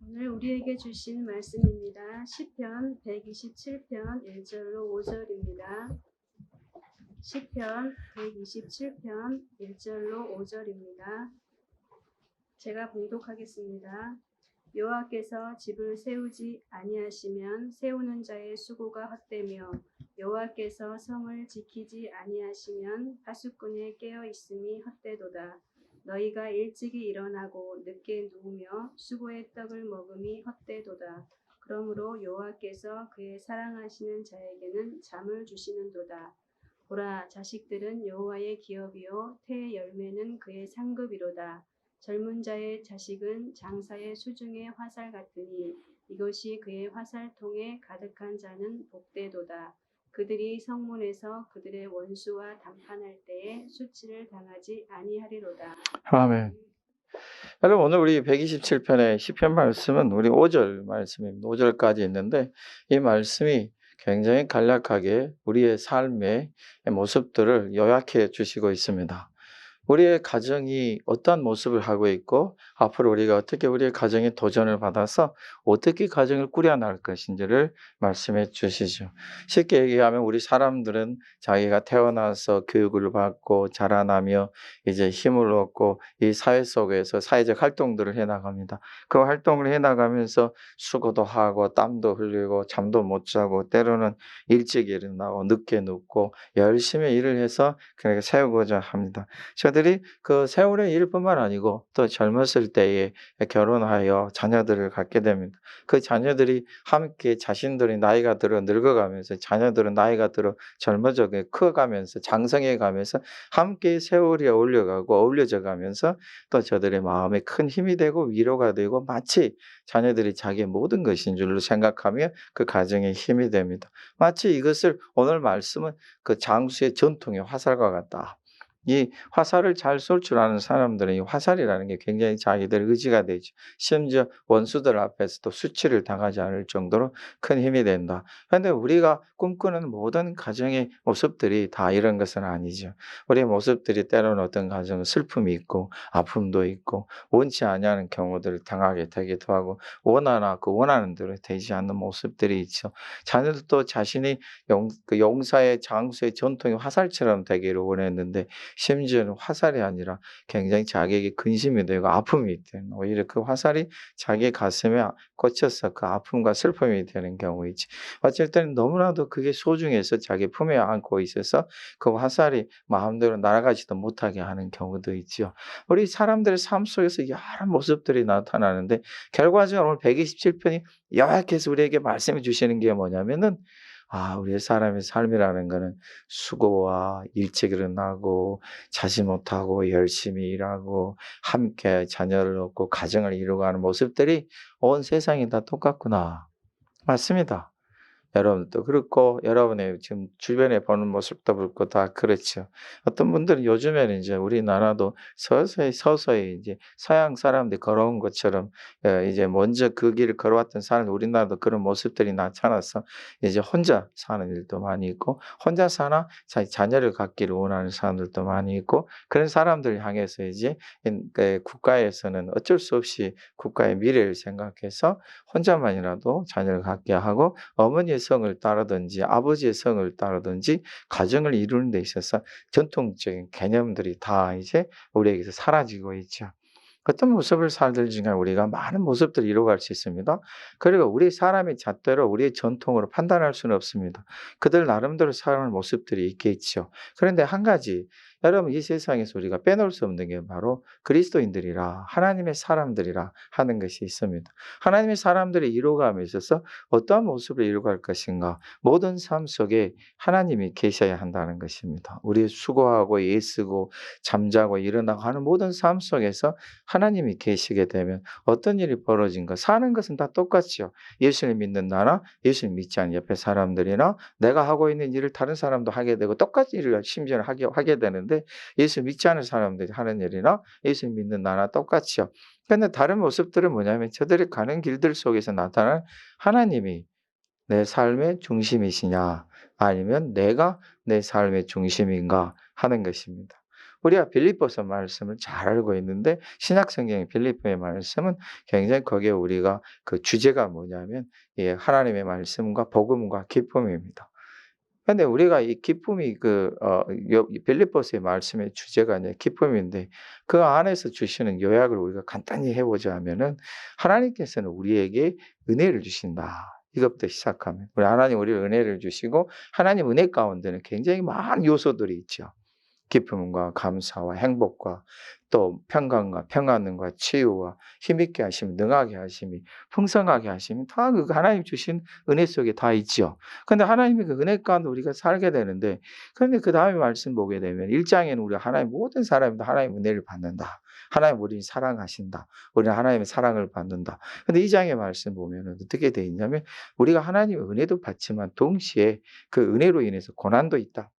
오늘 우리에게 주신 말씀입니다. 시편 127편 1절로 5절입니다. 시편 127편 1절로 5절입니다. 제가 봉독하겠습니다. 여호와께서 집을 세우지 아니하시면 세우는 자의 수고가 헛되며 여호와께서 성을 지키지 아니하시면 파수꾼의 깨어 있음이 헛되도다. 너희가 일찍이 일어나고 늦게 누우며 수고의 떡을 먹음이 헛되도다. 그러므로 여호와께서 그의 사랑하시는 자에게는 잠을 주시는도다. 보라, 자식들은 여호와의 기업이요 태의 열매는 그의 상급이로다. 젊은 자의 자식은 장사의 수중의 화살 같으니 이것이 그의 화살통에 가득한 자는 복되도다. 그들이 성문에서 그들의 원수와 담판할 때에 수치를 당하지 아니하리로다. 아멘. 여러분, 오늘 우리 127편의 시편 말씀은 우리 5절 말씀입니다. 5절까지 있는데 이 말씀이 굉장히 간략하게 우리의 삶의 모습들을 요약해 주시고 있습니다. 우리의 가정이 어떤 모습을 하고 있고 앞으로 우리가 어떻게 우리의 가정에 도전을 받아서 어떻게 가정을 꾸려나갈 것인지를 말씀해 주시죠. 쉽게 얘기하면 우리 사람들은 자기가 태어나서 교육을 받고 자라나며 이제 힘을 얻고 이 사회 속에서 사회적 활동들을 해나갑니다. 그 활동을 해나가면서 수고도 하고 땀도 흘리고 잠도 못 자고 때로는 일찍 일어나고 늦게 눕고 열심히 일을 해서 그렇게 세우고자 합니다. 저들이 그 세월의 일뿐만 아니고 또 젊었을 때에 결혼하여 자녀들을 갖게 됩니다. 그 자녀들이 함께 자신들이 나이가 들어 늙어가면서 자녀들은 나이가 들어 젊어져 커가면서 장성해 가면서 함께 세월이 어울려져 가면서 또 저들의 마음에 큰 힘이 되고 위로가 되고 마치 자녀들이 자기의 모든 것인 줄로 생각하며 그 가정에 힘이 됩니다. 마치 이것을 오늘 말씀은 그 장수의 전통의 화살과 같다. 이 화살을 잘 쏠 줄 아는 사람들은 이 화살이라는 게 굉장히 자기들의 의지가 되죠. 심지어 원수들 앞에서도 수치를 당하지 않을 정도로 큰 힘이 된다. 그런데 우리가 꿈꾸는 모든 가정의 모습들이 다 이런 것은 아니죠. 우리의 모습들이 때로는 어떤 가정은 슬픔이 있고 아픔도 있고 원치 아니하는 경우들을 당하게 되기도 하고 원하는 대로 되지 않는 모습들이 있죠. 자녀들도 자신이 용사의 장수의 전통의 화살처럼 되기를 원했는데 심지어는 화살이 아니라 굉장히 자기에게 근심이 되고 아픔이 되는 오히려 그 화살이 자기 가슴에 꽂혀서 그 아픔과 슬픔이 되는 경우 있지. 어쩔 때는 너무나도 그게 소중해서 자기 품에 안고 있어서 그 화살이 마음대로 날아가지도 못하게 하는 경우도 있죠. 우리 사람들의 삶 속에서 여러 모습들이 나타나는데 결과적으로 오늘 127편이 요약해서 우리에게 말씀해 주시는 게 뭐냐면은 우리의 사람의 삶이라는 거는 수고와 일찍 일어나고 자지 못하고 열심히 일하고 함께 자녀를 얻고 가정을 이루어가는 모습들이 온 세상이 다 똑같구나. 맞습니다. 여러분도 그렇고 여러분의 지금 주변에 보는 모습도 그렇고 다 그렇죠. 어떤 분들은 요즘에는 이제 우리나라도 서서히 이제 서양 사람들이 걸어온 것처럼 이제 먼저 그 길을 걸어왔던 사람 우리나라도 그런 모습들이 나타나서 이제 혼자 사는 일도 많이 있고 혼자 사나 자기 자녀를 갖기를 원하는 사람들도 많이 있고 그런 사람들을 향해서 이제 국가에서는 어쩔 수 없이 국가의 미래를 생각해서 혼자만이라도 자녀를 갖게 하고 어머니의 성을 따르든지 아버지의 성을 따르든지 가정을 이루는 데 있어서 전통적인 개념들이 다 이제 우리에게서 사라지고 있죠. 어떤 모습을 살들 중에 우리가 많은 모습들을 이루어갈 수 있습니다. 그리고 우리 사람의 잣대로 우리의 전통으로 판단할 수는 없습니다. 그들 나름대로 살아가는 모습들이 있겠죠. 그런데 한 가지 여러분 이 세상에서 우리가 빼놓을 수 없는 게 바로 그리스도인들이라 하나님의 사람들이라 하는 것이 있습니다. 하나님의 사람들이 이루어감에 있어서 어떠한 모습을 이루어갈 것인가 모든 삶 속에 하나님이 계셔야 한다는 것입니다. 우리 수고하고 애쓰고 잠자고 일어나고 하는 모든 삶 속에서 하나님이 계시게 되면 어떤 일이 벌어진가 사는 것은 다 똑같죠. 예수를 믿는 나나 예수를 믿지 않는 옆에 사람들이나 내가 하고 있는 일을 다른 사람도 하게 되고 똑같은 일을 심지어 하게 되는데 예수 믿지 않는 사람들이 하는 일이나 예수 믿는 나나 똑같죠. 그런데 다른 모습들은 뭐냐면 저들이 가는 길들 속에서 나타난 하나님이 내 삶의 중심이시냐 아니면 내가 내 삶의 중심인가 하는 것입니다. 우리가 빌립보서 말씀을 잘 알고 있는데 신약 성경의 빌립보의 말씀은 굉장히 거기에 우리가 그 주제가 뭐냐면 하나님의 말씀과 복음과 기쁨입니다. 근데 우리가 이 기쁨이 빌립보서의 말씀의 주제가 이제 기쁨인데 그 안에서 주시는 요약을 우리가 간단히 해보자면은 하나님께서는 우리에게 은혜를 주신다. 이것부터 시작하면 우리 하나님 우리를 은혜를 주시고 하나님 은혜 가운데는 굉장히 많은 요소들이 있죠. 기쁨과 감사와 행복과 또 평강과 평안과 치유와 힘있게 하심이 능하게 하심이 풍성하게 하심이 다 그 하나님 주신 은혜 속에 다 있죠. 그런데 하나님의 그 은혜 가운데 우리가 살게 되는데 그런데 그 다음에 말씀 보게 되면 1장에는 우리가 하나님 모든 사람이 다 하나님의 은혜를 받는다. 하나님 우리를 사랑하신다. 우리는 하나님의 사랑을 받는다. 그런데 2장의 말씀 보면 어떻게 되어 있냐면 우리가 하나님의 은혜도 받지만 동시에 그 은혜로 인해서 고난도 있다.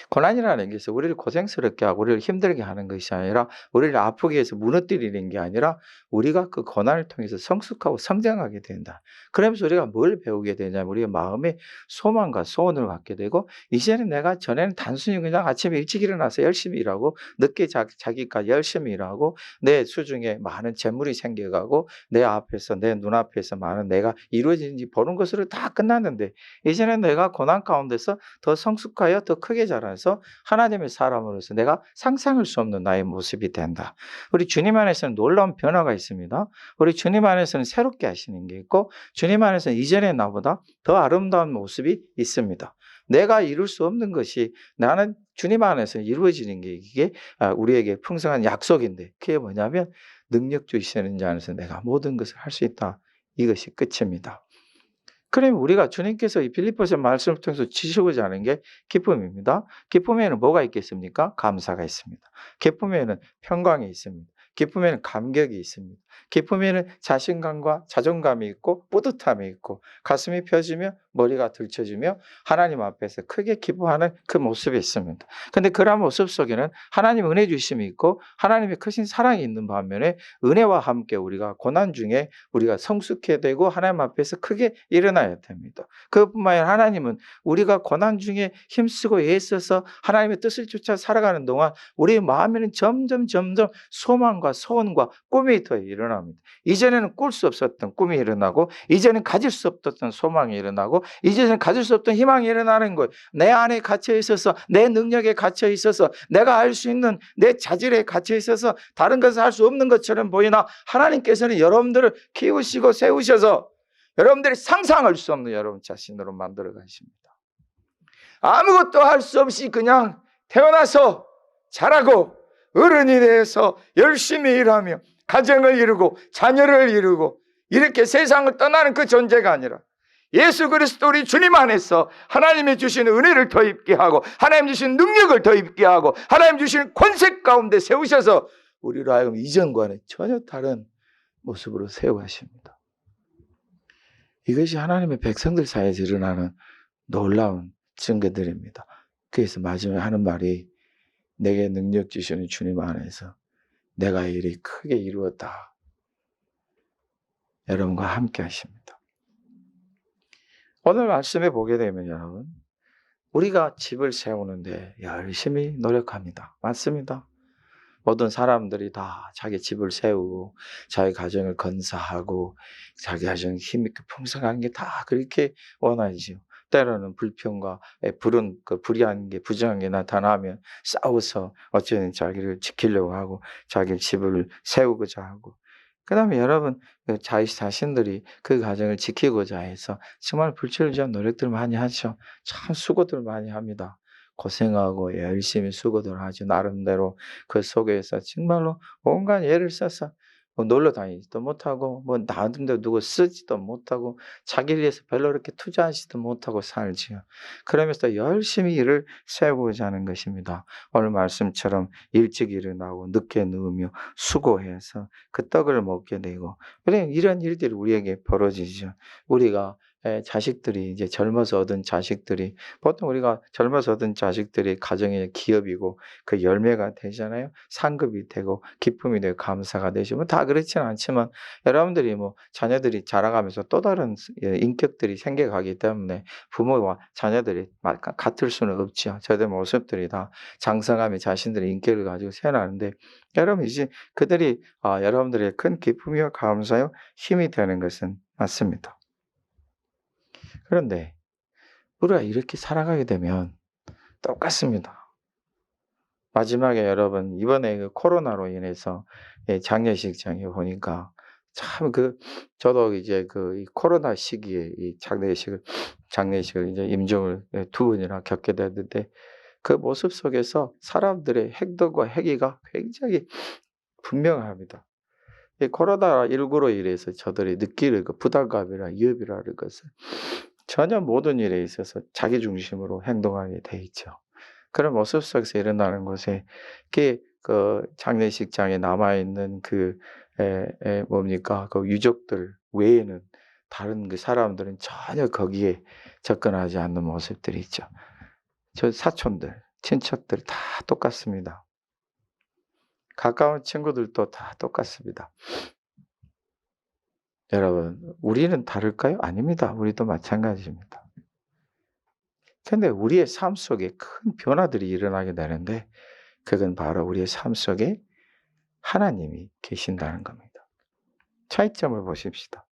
고난이라는 것이 우리를 고생스럽게 하고 우리를 힘들게 하는 것이 아니라 우리를 아프게 해서 무너뜨리는 게 아니라 우리가 그 고난을 통해서 성숙하고 성장하게 된다. 그러면서 우리가 뭘 배우게 되냐면 우리가 마음에 소망과 소원을 갖게 되고 이제는 내가 전에는 단순히 그냥 아침에 일찍 일어나서 열심히 일하고 늦게 자기까지 열심히 일하고 내 수중에 많은 재물이 생겨가고 내 앞에서 내 눈앞에서 많은 내가 이루어지는지 보는 것으로 다 끝났는데 이제는 내가 고난 가운데서 더 성숙하여 더 크게 자라서 하나님의 사람으로서 내가 상상할 수 없는 나의 모습이 된다. 우리 주님 안에서는 놀라운 변화가 있습니다. 우리 주님 안에서는 새롭게 하시는 게 있고 주님 안에서는 이전의 나보다 더 아름다운 모습이 있습니다. 내가 이룰 수 없는 것이 나는 주님 안에서 이루어지는 게 이게 우리에게 풍성한 약속인데 그게 뭐냐면 능력 주시는 자 안에서 내가 모든 것을 할 수 있다. 이것이 끝입니다. 그러면 우리가 주님께서 이 빌립보서 말씀을 통해서 주시고자 하는 게 기쁨입니다. 기쁨에는 뭐가 있겠습니까? 감사가 있습니다. 기쁨에는 평강이 있습니다. 기쁨에는 감격이 있습니다. 기쁨에는 자신감과 자존감이 있고 뿌듯함이 있고 가슴이 펴지며 머리가 들쳐지며 하나님 앞에서 크게 기뻐하는 그 모습이 있습니다. 그런데 그런 모습 속에는 하나님 은혜 주심이 있고 하나님의 크신 사랑이 있는 반면에 은혜와 함께 우리가 고난 중에 우리가 성숙해야 되고 하나님 앞에서 크게 일어나야 됩니다. 그뿐만 아니라 하나님은 우리가 고난 중에 힘쓰고 애써서 하나님의 뜻을 쫓아 살아가는 동안 우리 마음에는 점점 소망과 소원과 꿈이 더 일어납니다. 이전에는 꿀 수 없었던 꿈이 일어나고 이전에는 가질 수 없었던 소망이 일어나고 이제는 가질 수 없던 희망이 일어나는 거예요. 내 안에 갇혀 있어서 내 능력에 갇혀 있어서 내가 할 수 있는 내 자질에 갇혀 있어서 다른 것을 할 수 없는 것처럼 보이나 하나님께서는 여러분들을 키우시고 세우셔서 여러분들이 상상할 수 없는 여러분 자신으로 만들어 가십니다. 아무것도 할 수 없이 그냥 태어나서 자라고 어른이 돼서 열심히 일하며 가정을 이루고 자녀를 이루고 이렇게 세상을 떠나는 그 존재가 아니라 예수 그리스도 우리 주님 안에서 하나님이 주시는 은혜를 더 입게 하고 하나님 주시는 능력을 더 입게 하고 하나님 주시는 권세 가운데 세우셔서 우리로 하여금 이전과는 전혀 다른 모습으로 세워가십니다. 이것이 하나님의 백성들 사이에서 일어나는 놀라운 증거들입니다. 그래서 마지막에 하는 말이 내게 능력 주시는 주님 안에서 내가 일이 크게 이루었다. 여러분과 함께 하십니다. 오늘 말씀에 보게 되면 여러분 우리가 집을 세우는데 열심히 노력합니다. 맞습니다. 모든 사람들이 다 자기 집을 세우고 자기 가정을 건사하고 자기 가정이 힘있게 풍성한 게 다 그렇게 원하지요. 때로는 불평과 불의한 게 부정한 게 나타나면 싸워서 어쩌면 자기를 지키려고 하고 자기 집을 세우고자 하고 그 다음에 여러분 자기 자신들이 그 가정을 지키고자 해서 정말 불철주야 노력들 많이 하죠. 참 수고들 많이 합니다. 고생하고 열심히 수고들 하죠. 나름대로 그 속에서 정말로 온갖 애를 써서 놀러 다니지도 못하고 나름대로 누구 쓰지도 못하고 자기를 위해서 별로 그렇게 투자하지도 못하고 살지요. 그러면서 열심히 일을 세우고자 하는 것입니다. 오늘 말씀처럼 일찍 일어나고 늦게 누우며 수고해서 그 떡을 먹게 되고 이런 일들이 우리에게 벌어지죠. 우리가 자식들이 이제 젊어서 얻은 자식들이 보통 우리가 젊어서 얻은 자식들이 가정의 기업이고 그 열매가 되잖아요. 상급이 되고 기쁨이 되고 감사가 되죠. 뭐 다 그렇지는 않지만 여러분들이 뭐 자녀들이 자라가면서 또 다른 인격들이 생겨가기 때문에 부모와 자녀들이 같을 수는 없죠. 저들 모습들이 다 장성하며 자신들의 인격을 가지고 태어나는데 여러분 이제 그들이 여러분들의 큰 기쁨이요 감사요 힘이 되는 것은 맞습니다. 그런데 우리가 이렇게 살아가게 되면 똑같습니다. 마지막에 여러분 이번에 그 코로나로 인해서 장례식장에 보니까 참 저도 이제 이 코로나 시기에 이 장례식을 이제 임종을 2번이나 겪게 됐는데 그 모습 속에서 사람들의 행동과 행위가 굉장히 분명합니다. 이 코로나19로 인해서 저들이 느끼는 그 부담감이나 위협이라는 것은 전혀 모든 일에 있어서 자기 중심으로 행동하게 돼 있죠. 그런 모습 속에서 일어나는 것에 그 장례식장에 남아있는 그 유족들 외에는 다른 그 사람들은 전혀 거기에 접근하지 않는 모습들이 있죠. 저 사촌들, 친척들 다 똑같습니다. 가까운 친구들도 다 똑같습니다. 여러분, 우리는 다를까요? 아닙니다. 우리도 마찬가지입니다. 근데 우리의 삶 속에 큰 변화들이 일어나게 되는데 그건 바로 우리의 삶 속에 하나님이 계신다는 겁니다. 차이점을 보십시다.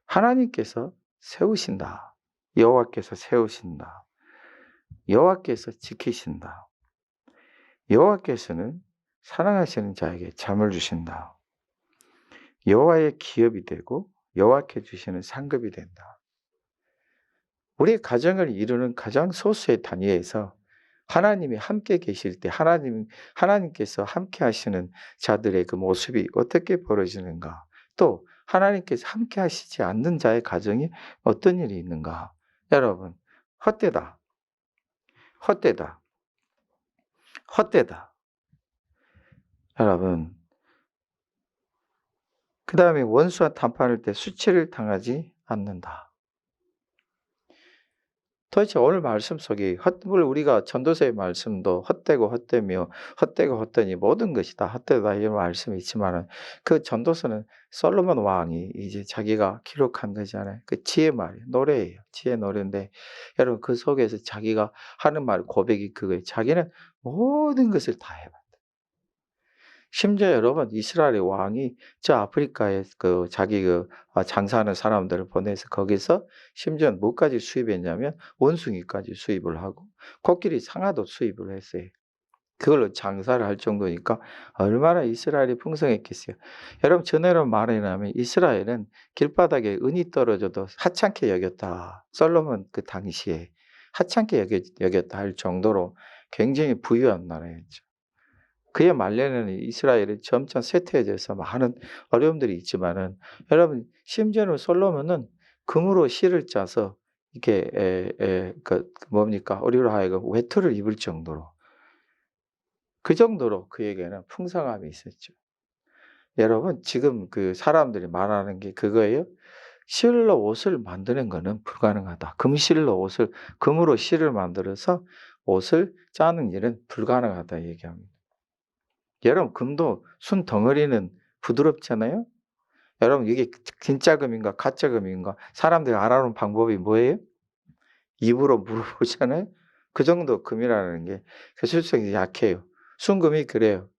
하나님께서 세우신다. 여호와께서 세우신다. 여호와께서 지키신다. 여호와께서는 사랑하시는 자에게 잠을 주신다. 여호와의 기업이 되고 여호와께 주시는 상급이 된다. 우리 가정을 이루는 가장 소수의 단위에서 하나님이 함께 계실 때 하나님께서 함께 하시는 자들의 그 모습이 어떻게 벌어지는가? 또 하나님께서 함께 하시지 않는 자의 가정이 어떤 일이 있는가? 여러분, 헛되다. 헛되다. 헛되다. 여러분, 그 다음에 원수와談판할 때 수치를 당하지 않는다. 도대체 오늘 말씀 속에 물론 우리가 전도서의 말씀도 헛되고 헛되며 헛되고 헛되니 모든 것이 다 헛되다 이런 말씀이 있지만은 그 전도서는 솔로몬 왕이 이제 자기가 기록한 거잖아요. 그 지혜 말이에요. 노래예요. 지혜 노래인데 여러분 그 속에서 자기가 하는 말 고백이 그거예요. 자기는 모든 것을 다 해봤다. 심지어 여러분 이스라엘의 왕이 저 아프리카에 자기 장사하는 사람들을 보내서 거기서 심지어 뭐까지 수입했냐면 원숭이까지 수입을 하고 코끼리 상아도 수입을 했어요. 그걸로 장사를 할 정도니까 얼마나 이스라엘이 풍성했겠어요. 여러분 전에로 말하자면 이스라엘은 길바닥에 은이 떨어져도 하찮게 여겼다. 솔로몬 그 당시에 하찮게 여겼다 할 정도로 굉장히 부유한 나라였죠. 그의 말년에는 이스라엘이 점차 쇠퇴해져서 많은 어려움들이 있지만은 여러분 심지어는 솔로몬은 금으로 실을 짜서 이렇게 우리로 하여금 외투를 입을 정도로 그 정도로 그에게는 풍성함이 있었죠. 여러분 지금 그 사람들이 말하는 게 그거예요. 실로 옷을 만드는 거는 불가능하다. 금으로 실을 만들어서 옷을 짜는 일은 불가능하다 얘기합니다. 여러분 금도 순 덩어리는 부드럽잖아요. 여러분 이게 진짜 금인가 가짜 금인가 사람들이 알아보는 방법이 뭐예요? 입으로 물어보잖아요. 그 정도 금이라는 게 기술성이 약해요. 순금이 그래요.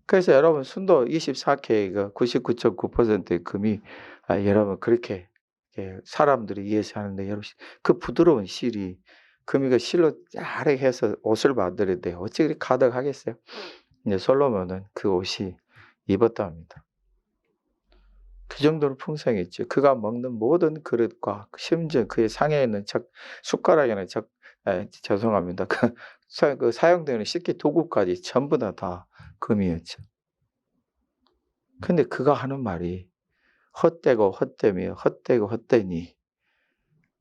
그래서 여러분 순도 24K가 99.9%의 금이 여러분 그렇게 사람들이 이해하는데 여러분 그 부드러운 실이 금이가 실로 쫙 해서 옷을 만들어야 돼요. 어찌 그렇게 가득하겠어요? 이제 솔로몬은 그 옷이 입었답니다. 그 정도로 풍성했죠. 그가 먹는 모든 그릇과 심지어 그의 상에 있는 숟가락에는 죄송합니다. 그 사용되는 식기 도구까지 전부 다 금이었죠. 근데 그가 하는 말이 헛되고 헛되며 헛되고 헛되니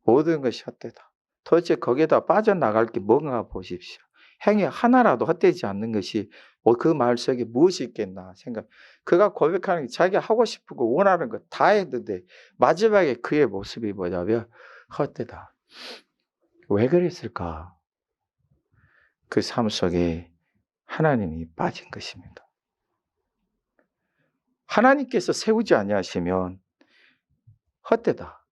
모든 것이 헛되다. 도대체 거기에다 빠져나갈 게 뭔가 보십시오. 행위 하나라도 헛되지 않는 것이 그 말 속에 무엇이 있겠나 생각. 그가 고백하는 게 자기가 하고 싶고 원하는 거 다 했는데 마지막에 그의 모습이 뭐냐면 헛되다. 왜 그랬을까? 그 삶 속에 하나님이 빠진 것입니다. 하나님께서 세우지 아니하시면 헛되다.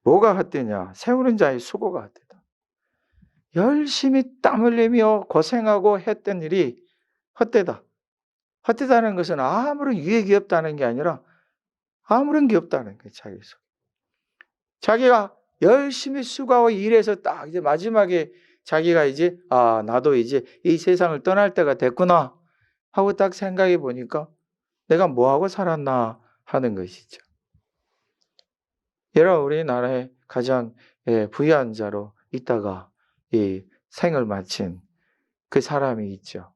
뭐가 헛되냐? 세우는 자의 수고가 헛되다. 열심히 땀 흘리며 고생하고 했던 일이 헛되다. 헛되다는 것은 아무런 유익이 없다는 게 아니라 아무런 게 없다는 거예요. 자기 속에. 자기가 열심히 수고하고 일해서 딱 이제 마지막에 자기가 이제 나도 이제 이 세상을 떠날 때가 됐구나 하고 딱 생각해 보니까 내가 뭐하고 살았나 하는 것이죠. 여러분 우리나라의 가장 부유한 자로 있다가 이 생을 마친 그 사람이 있죠.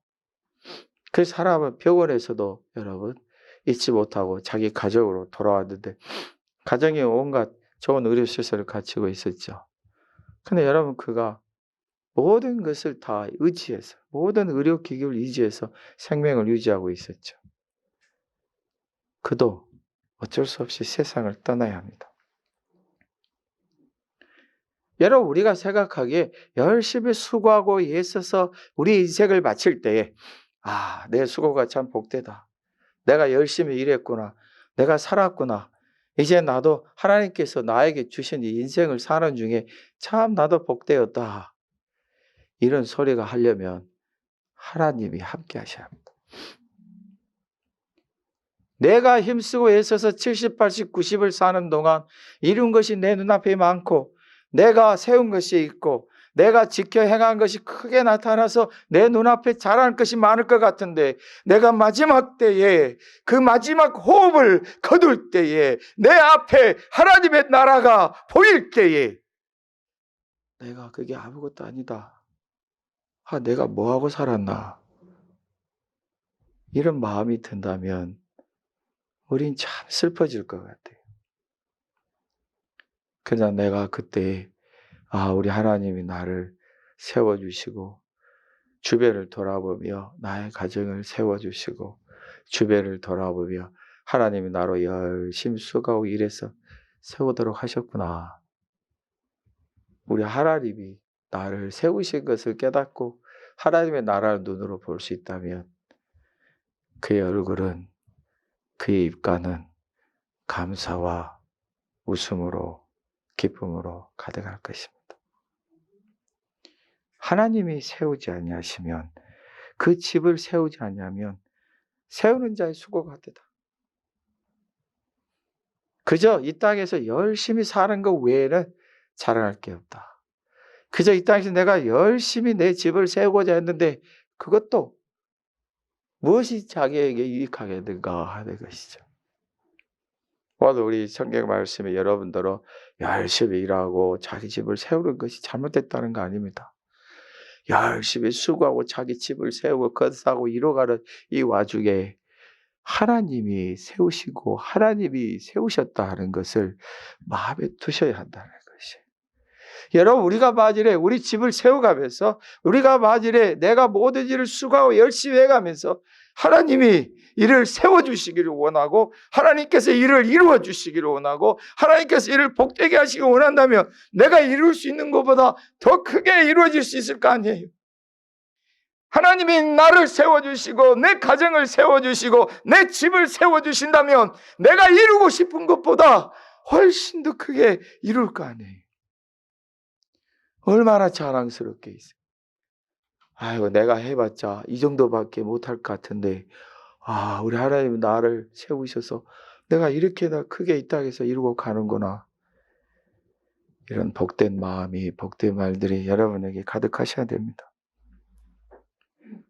그 사람은 병원에서도 여러분 잊지 못하고 자기 가족으로 돌아왔는데 가정에 온갖 좋은 의료시설을 갖추고 있었죠. 근데 여러분 그가 모든 것을 다 의지해서 모든 의료기기를 의지해서 생명을 유지하고 있었죠. 그도 어쩔 수 없이 세상을 떠나야 합니다. 여러분 우리가 생각하기에 열심히 수고하고 애써서 우리 인생을 마칠 때에 내 수고가 참 복되다. 내가 열심히 일했구나. 내가 살았구나. 이제 나도 하나님께서 나에게 주신 이 인생을 사는 중에 참 나도 복되었다. 이런 소리가 하려면 하나님이 함께 하셔야 합니다. 내가 힘쓰고 애써서 70, 80, 90을 사는 동안 이룬 것이 내 눈앞에 많고 내가 세운 것이 있고 내가 지켜 행한 것이 크게 나타나서 내 눈앞에 자랄 것이 많을 것 같은데 내가 마지막 때에 그 마지막 호흡을 거둘 때에 내 앞에 하나님의 나라가 보일 때에 내가 그게 아무것도 아니다. 내가 뭐하고 살았나. 이런 마음이 든다면 우린 참 슬퍼질 것 같아요. 그냥 내가 그때 우리 하나님이 나를 세워주시고 주변을 돌아보며 나의 가정을 세워주시고 주변을 돌아보며 하나님이 나로 열심히 수고하고 일해서 세우도록 하셨구나. 우리 하나님이 나를 세우신 것을 깨닫고 하나님의 나라를 눈으로 볼 수 있다면 그의 얼굴은 그의 입가는 감사와 웃음으로 기쁨으로 가득할 것입니다. 하나님이 세우지 아니하시면 그 집을 세우지 아니하면 세우는 자의 수고가 헛되다. 그저 이 땅에서 열심히 사는 것 외에는 자랑할 게 없다. 그저 이 땅에서 내가 열심히 내 집을 세우고자 했는데 그것도 무엇이 자기에게 유익하겠는가 하는 것이죠. 오늘 우리 성경 말씀에 여러분들은 열심히 일하고 자기 집을 세우는 것이 잘못됐다는 거 아닙니다. 열심히 수고하고 자기 집을 세우고 건사하고 이뤄가는 이 와중에 하나님이 세우시고 하나님이 세우셨다 하는 것을 마음에 두셔야 한다는 것이에요. 여러분 우리가 만일에 우리 집을 세워가면서 우리가 만일에 내가 모든 일을 수고하고 열심히 해가면서 하나님이 일을 세워주시기를 원하고 하나님께서 일을 이루어주시기를 원하고 하나님께서 일을 복되게 하시기 원한다면 내가 이룰 수 있는 것보다 더 크게 이루어질 수 있을 거 아니에요. 하나님이 나를 세워주시고 내 가정을 세워주시고 내 집을 세워주신다면 내가 이루고 싶은 것보다 훨씬 더 크게 이룰 거 아니에요. 얼마나 자랑스럽게 있어요. 내가 해봤자 이 정도밖에 못할 것 같은데 우리 하나님이 나를 세우셔서 내가 이렇게나 크게 이 땅에서 이루고 가는구나. 이런 복된 마음이 복된 말들이 여러분에게 가득하셔야 됩니다.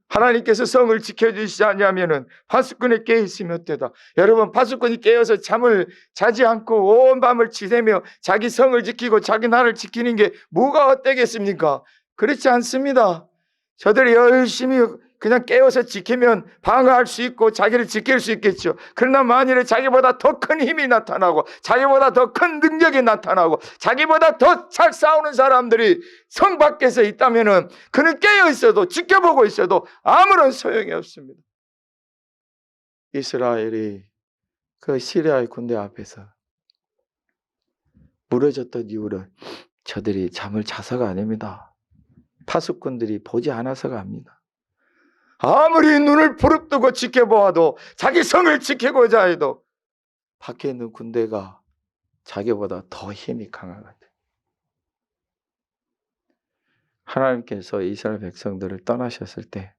하나님께서 성을 지켜주시지 않으면은 파수꾼이 깨어있으면 어때다. 여러분 파수꾼이 깨어서 잠을 자지 않고 온 밤을 지새며 자기 성을 지키고 자기 나라를 지키는 게 뭐가 어때겠습니까? 그렇지 않습니다. 저들이 열심히 그냥 깨워서 지키면 방어할 수 있고 자기를 지킬 수 있겠죠. 그러나 만일에 자기보다 더 큰 힘이 나타나고 자기보다 더 큰 능력이 나타나고 자기보다 더 잘 싸우는 사람들이 성 밖에서 있다면은 그는 깨어 있어도 지켜보고 있어도 아무런 소용이 없습니다. 이스라엘이 그 시리아의 군대 앞에서 무너졌던 이유는 저들이 잠을 자서가 아닙니다. 파수꾼들이 보지 않아서가 아닙니다. 아무리 눈을 부릅뜨고 지켜보아도 자기 성을 지키고자 해도 밖에 있는 군대가 자기보다 더 힘이 강하거든. 하나님께서 이스라엘 백성들을 떠나셨을 때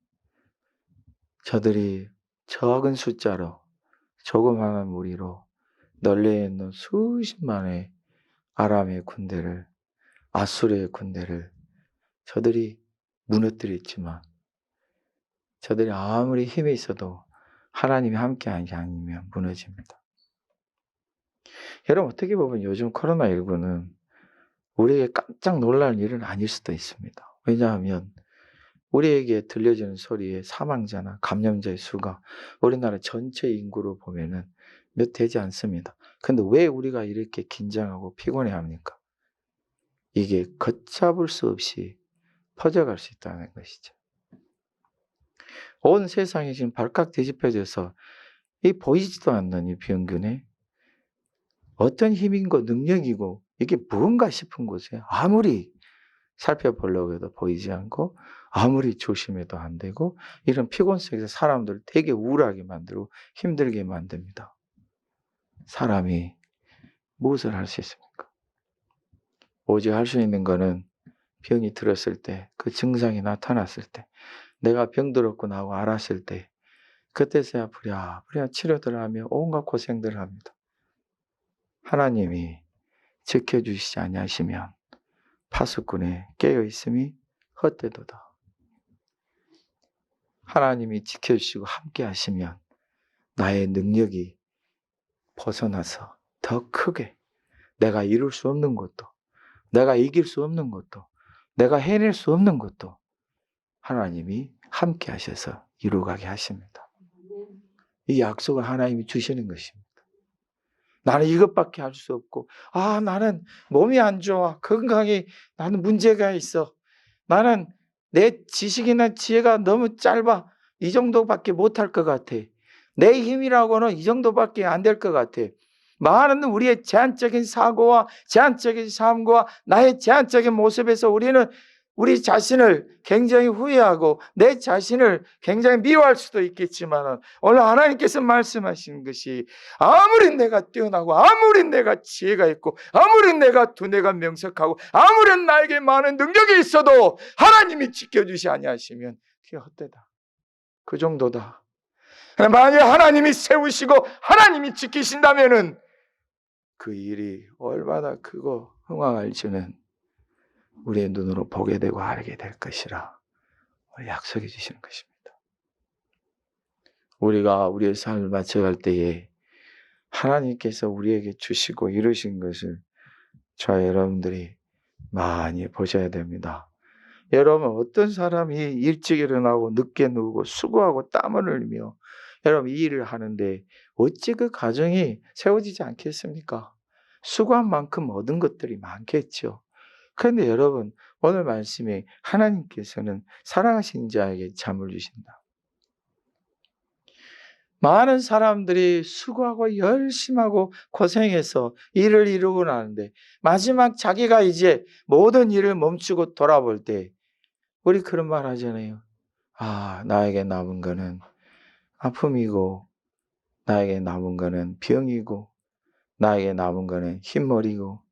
저들이 적은 숫자로 조그마한 무리로 널리 있는 수십만의 아람의 군대를, 아수르의 군대를 저들이 무너뜨렸지만 저들이 아무리 힘이 있어도 하나님이 함께하지 않으면 무너집니다. 여러분, 어떻게 보면 요즘 코로나19는 우리에게 깜짝 놀랄 일은 아닐 수도 있습니다. 왜냐하면 우리에게 들려지는 소리의 사망자나 감염자의 수가 우리나라 전체 인구로 보면은 몇 되지 않습니다. 근데 왜 우리가 이렇게 긴장하고 피곤해 합니까? 이게 걷잡을 수 없이 퍼져갈 수 있다는 것이죠. 온 세상이 지금 발칵 뒤집혀져서 이 보이지도 않는 이 병균에 어떤 힘인고 능력이고 이게 무언가 싶은 곳에 아무리 살펴보려고 해도 보이지 않고 아무리 조심해도 안 되고 이런 피곤 속에서 사람들을 되게 우울하게 만들고 힘들게 만듭니다. 사람이 무엇을 할 수 있습니까? 오직 할 수 있는 거는 병이 들었을 때, 그 증상이 나타났을 때, 내가 병들었구나 하고 알았을 때 그때서야 부랴부랴 치료들을 하며 온갖 고생들을 합니다. 하나님이 지켜주시지 아니하시면 파수꾼에 깨어있음이 헛되도다. 하나님이 지켜주시고 함께 하시면 나의 능력이 벗어나서 더 크게 내가 이룰 수 없는 것도, 내가 이길 수 없는 것도, 내가 해낼 수 없는 것도 하나님이 함께 하셔서 이루어가게 하십니다. 이 약속을 하나님이 주시는 것입니다. 나는 이것밖에 할 수 없고, 나는 몸이 안 좋아, 건강에 나는 문제가 있어, 나는 내 지식이나 지혜가 너무 짧아, 이 정도밖에 못할 것 같아, 내 힘이라고는 이 정도밖에 안 될 것 같아. 많은 우리의 제한적인 사고와 제한적인 삶과 나의 제한적인 모습에서 우리는 우리 자신을 굉장히 후회하고 내 자신을 굉장히 미워할 수도 있겠지만 오늘 하나님께서 말씀하시는 것이 아무리 내가 뛰어나고 아무리 내가 지혜가 있고 아무리 내가 두뇌가 명석하고 아무리 나에게 많은 능력이 있어도 하나님이 지켜주시 아니하시면 그게 헛되다. 그 정도다. 만약 하나님이 세우시고 하나님이 지키신다면은 그 일이 얼마나 크고 흥황할지는 우리의 눈으로 보게 되고 알게 될 것이라 약속해 주시는 것입니다. 우리가 우리의 삶을 맞춰갈 때에 하나님께서 우리에게 주시고 이루신 것을 저와 여러분들이 많이 보셔야 됩니다. 여러분, 어떤 사람이 일찍 일어나고 늦게 누우고 수고하고 땀을 흘리며 여러분 이 일을 하는데 어찌 그 가정이 세워지지 않겠습니까? 수고한 만큼 얻은 것들이 많겠죠. 그런데 여러분, 오늘 말씀에 하나님께서는 사랑하신 자에게 잠을 주신다. 많은 사람들이 수고하고 열심히 하고 고생해서 일을 이루고 나는데 마지막 자기가 이제 모든 일을 멈추고 돌아볼 때 우리 그런 말 하잖아요. 나에게 남은 거는 아픔이고 나에게 남은 거는 병이고 나에게 남은 거는 흰머리고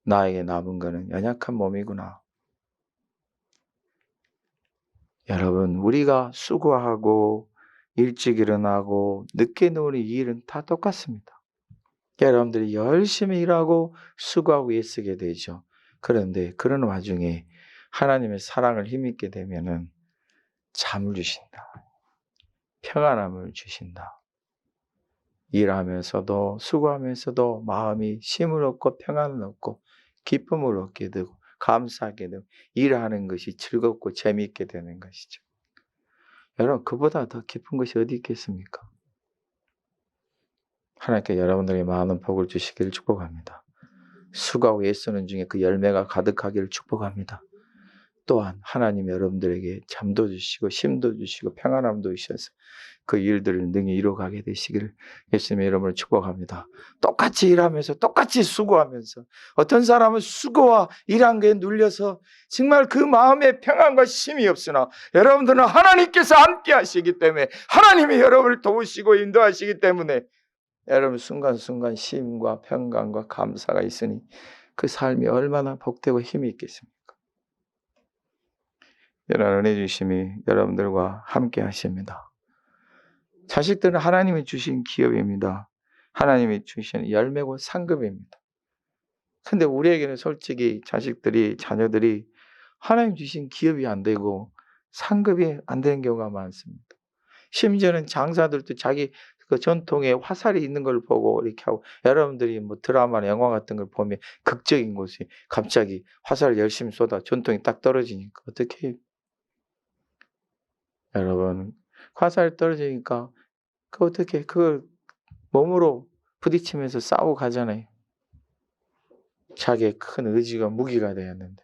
나에게 남은 거는 연약한 몸이구나. 여러분, 우리가 수고하고 일찍 일어나고 늦게 누우는 이 일은 다 똑같습니다. 여러분들이 열심히 일하고 수고하고 애쓰게 되죠. 그런데 그런 와중에 하나님의 사랑을 힘있게 되면은 잠을 주신다. 평안함을 주신다. 일하면서도 수고하면서도 마음이 쉼을 얻고 평안을 얻고 기쁨을 얻게 되고 감사하게 되고 일하는 것이 즐겁고 재미있게 되는 것이죠. 여러분, 그보다 더 깊은 것이 어디 있겠습니까? 하나님께 여러분들에게 많은 복을 주시기를 축복합니다. 수고하고 애쓰는 중에 그 열매가 가득하기를 축복합니다. 또한 하나님 여러분들에게 잠도 주시고 힘도 주시고 평안함도 주셔서 그 일들을 능히 이루어가게 되시기를 예수님의 이름으로 축복합니다. 똑같이 일하면서 똑같이 수고하면서 어떤 사람은 수고와 일한 게 눌려서 정말 그 마음에 평안과 힘이 없으나 여러분들은 하나님께서 함께 하시기 때문에 하나님이 여러분을 도우시고 인도하시기 때문에 여러분 순간순간 쉼과 평강과 감사가 있으니 그 삶이 얼마나 복되고 힘이 있겠습니까? 여러분 은혜 주심이 여러분들과 함께 하십니다. 자식들은 하나님이 주신 기업입니다. 하나님이 주신 열매고 상급입니다. 근데 우리에게는 솔직히 자녀들이 하나님 주신 기업이 안 되고 상급이 안 되는 경우가 많습니다. 심지어는 장사들도 자기 그 전통에 화살이 있는 걸 보고 이렇게 하고, 여러분들이 뭐 드라마나 영화 같은 걸 보면 극적인 곳이 갑자기 화살을 열심히 쏟아 전통이 딱 떨어지니까 어떻게 해요? 여러분, 화살이 떨어지니까 어떻게 그걸 몸으로 부딪히면서 싸우고 가잖아요. 자기의 큰 의지가 무기가 되었는데.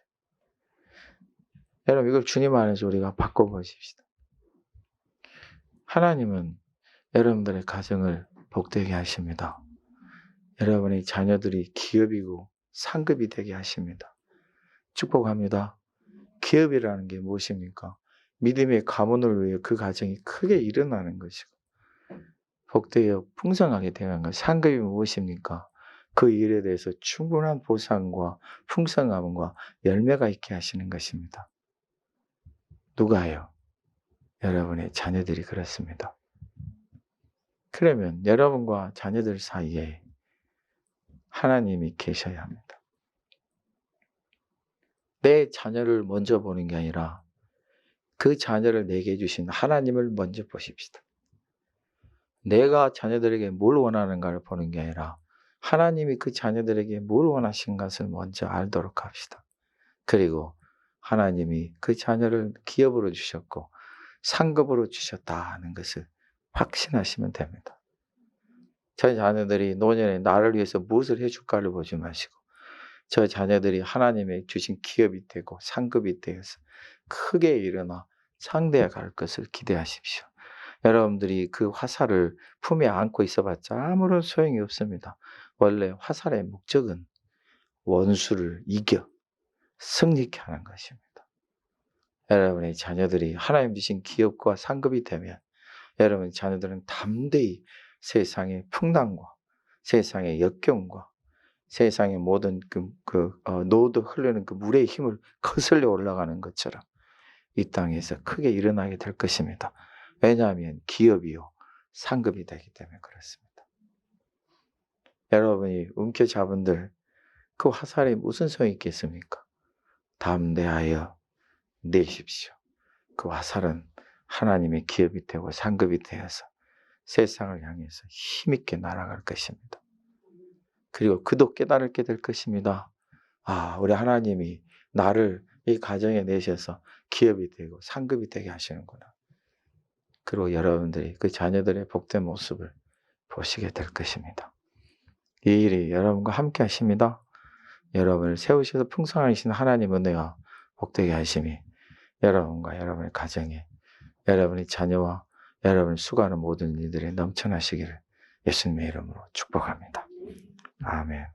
여러분, 이걸 주님 안에서 우리가 바꿔보십시다. 하나님은 여러분들의 가정을 복되게 하십니다. 여러분의 자녀들이 기업이고 상급이 되게 하십니다. 축복합니다. 기업이라는 게 무엇입니까? 믿음의 가문을 위해 그 가정이 크게 일어나는 것이고 복되어 풍성하게 되는 것. 상급이 무엇입니까? 그 일에 대해서 충분한 보상과 풍성함과 열매가 있게 하시는 것입니다. 누가요? 여러분의 자녀들이 그렇습니다. 그러면 여러분과 자녀들 사이에 하나님이 계셔야 합니다. 내 자녀를 먼저 보는 게 아니라 그 자녀를 내게 주신 하나님을 먼저 보십시다. 내가 자녀들에게 뭘 원하는가를 보는 게 아니라 하나님이 그 자녀들에게 뭘 원하신 것을 먼저 알도록 합시다. 그리고 하나님이 그 자녀를 기업으로 주셨고 상급으로 주셨다는 것을 확신하시면 됩니다. 저희 자녀들이 노년에 나를 위해서 무엇을 해줄까를 보지 마시고 저 자녀들이 하나님의 주신 기업이 되고 상급이 되어서 크게 일어나 상대해 갈 것을 기대하십시오. 여러분들이 그 화살을 품에 안고 있어봤자 아무런 소용이 없습니다. 원래 화살의 목적은 원수를 이겨 승리케 하는 것입니다. 여러분의 자녀들이 하나님 주신 기업과 상급이 되면 여러분 자녀들은 담대히 세상의 풍랑과 세상의 역경과 세상의 모든 노도 흐르는 그 물의 힘을 거슬려 올라가는 것처럼 이 땅에서 크게 일어나게 될 것입니다. 왜냐하면 기업이요 상급이 되기 때문에 그렇습니다. 여러분이 움켜잡은들 그 화살이 무슨 소용이 있겠습니까? 담대하여 내십시오. 그 화살은 하나님의 기업이 되고 상급이 되어서 세상을 향해서 힘있게 날아갈 것입니다. 그리고 그도 깨달게 될 것입니다. 아, 우리 하나님이 나를 이 가정에 내셔서 기업이 되고 상급이 되게 하시는구나. 그리고 여러분들이 그 자녀들의 복된 모습을 보시게 될 것입니다. 이 일이 여러분과 함께 하십니다. 여러분을 세우셔서 풍성하신 하나님 은혜와 복되게 하심이 여러분과 여러분의 가정에 여러분의 자녀와 여러분을 수고하는 모든 이들에 넘쳐나시기를 예수님의 이름으로 축복합니다. 아멘.